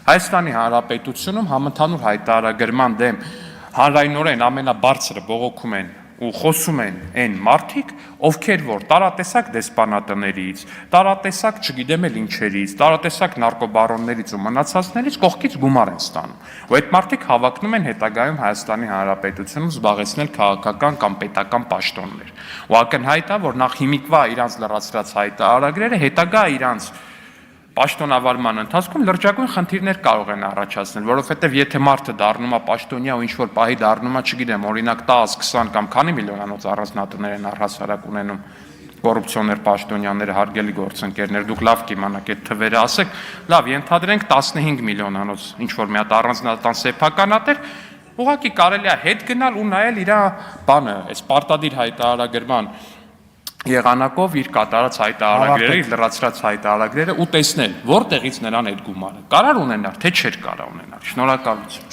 Հայաստանի Հանրապետությունում համընդհանուր հայտարարագրման դեմ հանրայնորեն ամենաբարձրը բողոքում են ու խոսում են այն մարդիկ, ովքեր որ տարատեսակ դեսպանատներից, տարատեսակ չգիտեմ էլ ինչերից, տարատեսակ նարկոբարոններից ու մնացածներից կողքից գումար են ստանում։ Ու այդ մարդիկ հավակնում են հետագայում Հայաստանի Հանրապետությունում զբաղեցնել քաղաքական կամ պետական պաշտոններ։ Ու ակնհայտ է, որ նախ հիմիկվա իրանց լրացրած հայտարարագրերը հետագա իրանց պաշտոնավարման ընթացքում լրջագույն խնդիրներ կարող են առաջացնել, որովհետև եթե մարդը դառնում է պաշտոնյա ու ինչ-որ պահի դառնում է, չգիտեմ, օրինակ 10, 20 կամ քանի միլիոնանոց առանձնատներ են առհասարակ ունենում կոռուպցիոներ պաշտոնյաները, հարգելի գործընկերներ, դուք լավ կիմանաք այդ թվերը ասեք, լավ, ենթադրենք 15 միլիոնանոց ինչ-որ մի հատ առանձնատան սեփականատեր, ուղղակի կարելի է հետ գնալ ու նայել իր բանը, այս պարտադիր հայտարարագրման եղանակով իր կատարած հայտարարագրերը, իր լրացրած հայտարարագրերը ու տեսնել, որտեղից նրան այդ գումարը կարար ունենալ, թե չէր կարա ունենալ։ Շնորհակալություն։